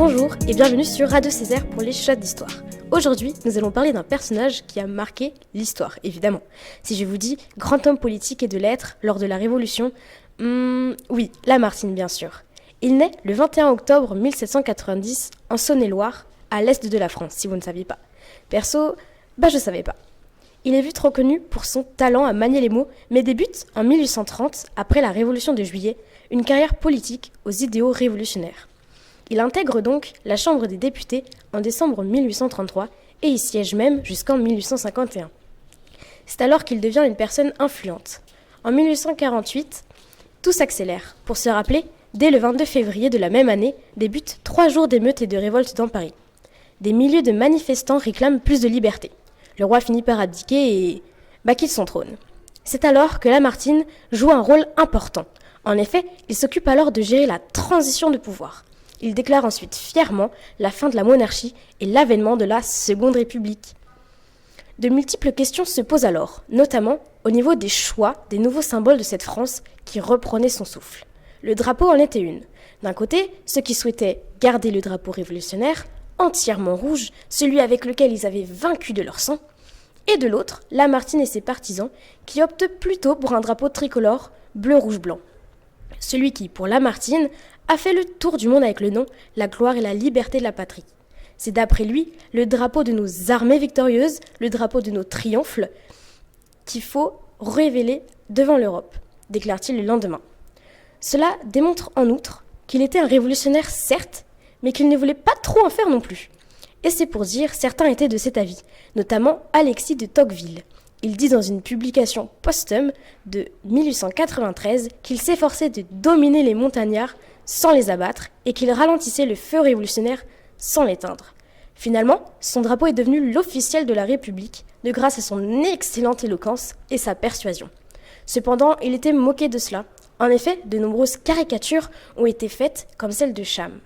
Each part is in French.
Bonjour et bienvenue sur Radio Césaire pour les chats d'histoire. Aujourd'hui, nous allons parler d'un personnage qui a marqué l'histoire, évidemment. Si je vous dis grand homme politique et de lettres lors de la Révolution, oui, Lamartine bien sûr. Il naît le 21 octobre 1790 en Saône-et-Loire, à l'est de la France, si vous ne saviez pas. Perso, je savais pas. Il est vite reconnu pour son talent à manier les mots, mais débute en 1830, après la Révolution de Juillet, une carrière politique aux idéaux révolutionnaires. Il intègre donc la Chambre des députés en décembre 1833 et y siège même jusqu'en 1851. C'est alors qu'il devient une personne influente. En 1848, tout s'accélère. Pour se rappeler, dès le 22 février de la même année, débutent 3 jours d'émeutes et de révoltes dans Paris. Des milliers de manifestants réclament plus de liberté. Le roi finit par abdiquer et quitte son trône. C'est alors que Lamartine joue un rôle important. En effet, il s'occupe alors de gérer la transition de pouvoir. Il déclare ensuite fièrement la fin de la monarchie et l'avènement de la Seconde République. De multiples questions se posent alors, notamment au niveau des choix des nouveaux symboles de cette France qui reprenait son souffle. Le drapeau en était une. D'un côté, ceux qui souhaitaient garder le drapeau révolutionnaire, entièrement rouge, celui avec lequel ils avaient vaincu de leur sang, et de l'autre, Lamartine et ses partisans qui optent plutôt pour un drapeau tricolore bleu-rouge-blanc. Celui qui, pour Lamartine, a fait le tour du monde avec le nom « La gloire et la liberté de la patrie ». C'est d'après lui le drapeau de nos armées victorieuses, le drapeau de nos triomphes qu'il faut révéler devant l'Europe, déclare-t-il le lendemain. Cela démontre en outre qu'il était un révolutionnaire certes, mais qu'il ne voulait pas trop en faire non plus. Et c'est pour dire, certains étaient de cet avis, notamment Alexis de Tocqueville. Il dit dans une publication posthume de 1893 qu'il s'efforçait de dominer les montagnards sans les abattre et qu'il ralentissait le feu révolutionnaire sans l'éteindre. Finalement, son drapeau est devenu l'officiel de la République de grâce à son excellente éloquence et sa persuasion. Cependant, il était moqué de cela. En effet, de nombreuses caricatures ont été faites comme celle de Cham.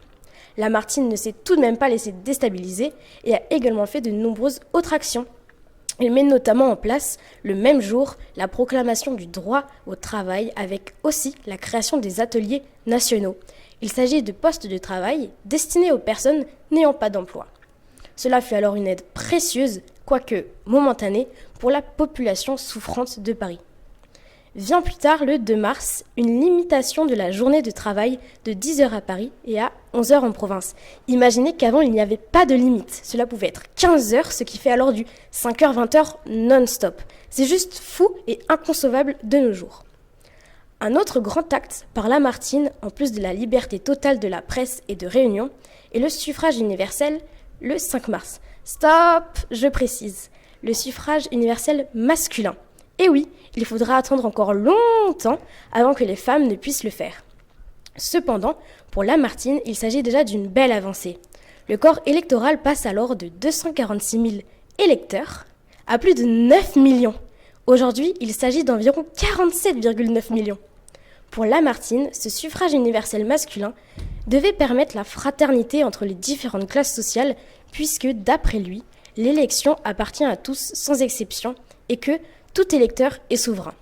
Lamartine ne s'est tout de même pas laissé déstabiliser et a également fait de nombreuses autres actions. Il met notamment en place, le même jour, la proclamation du droit au travail avec aussi la création des ateliers nationaux. Il s'agit de postes de travail destinés aux personnes n'ayant pas d'emploi. Cela fut alors une aide précieuse, quoique momentanée, pour la population souffrante de Paris. Vient plus tard, le 2 mars, une limitation de la journée de travail de 10h à Paris et à 11h en province. Imaginez qu'avant, il n'y avait pas de limite. Cela pouvait être 15h, ce qui fait alors du 5h-20h non-stop. C'est juste fou et inconcevable de nos jours. Un autre grand acte par Lamartine, en plus de la liberté totale de la presse et de réunion, est le suffrage universel le 5 mars. Stop, je précise, le suffrage universel masculin. Et oui, il faudra attendre encore longtemps avant que les femmes ne puissent le faire. Cependant, pour Lamartine, il s'agit déjà d'une belle avancée. Le corps électoral passe alors de 246 000 électeurs à plus de 9 millions. Aujourd'hui, il s'agit d'environ 47,9 millions. Pour Lamartine, ce suffrage universel masculin devait permettre la fraternité entre les différentes classes sociales puisque, d'après lui, l'élection appartient à tous sans exception et que tout électeur est souverain.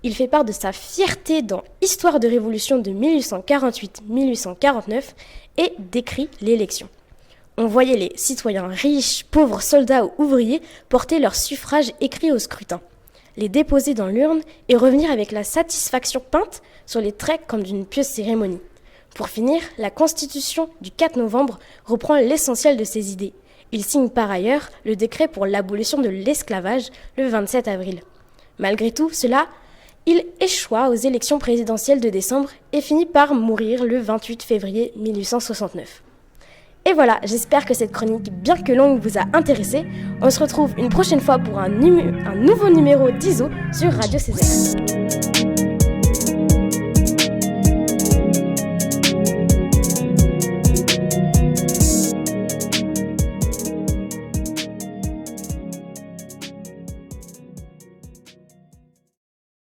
Il fait part de sa fierté dans Histoire de Révolution de 1848-1849 et décrit l'élection. On voyait les citoyens riches, pauvres, soldats ou ouvriers porter leur suffrage écrit au scrutin, les déposer dans l'urne et revenir avec la satisfaction peinte sur les traits comme d'une pieuse cérémonie. Pour finir, la Constitution du 4 novembre reprend l'essentiel de ces idées. Il signe par ailleurs le décret pour l'abolition de l'esclavage le 27 avril. Malgré tout cela, il échoua aux élections présidentielles de décembre et finit par mourir le 28 février 1869. Et voilà, j'espère que cette chronique, bien que longue, vous a intéressé. On se retrouve une prochaine fois pour un nouveau numéro d'ISO sur Radio Césaire.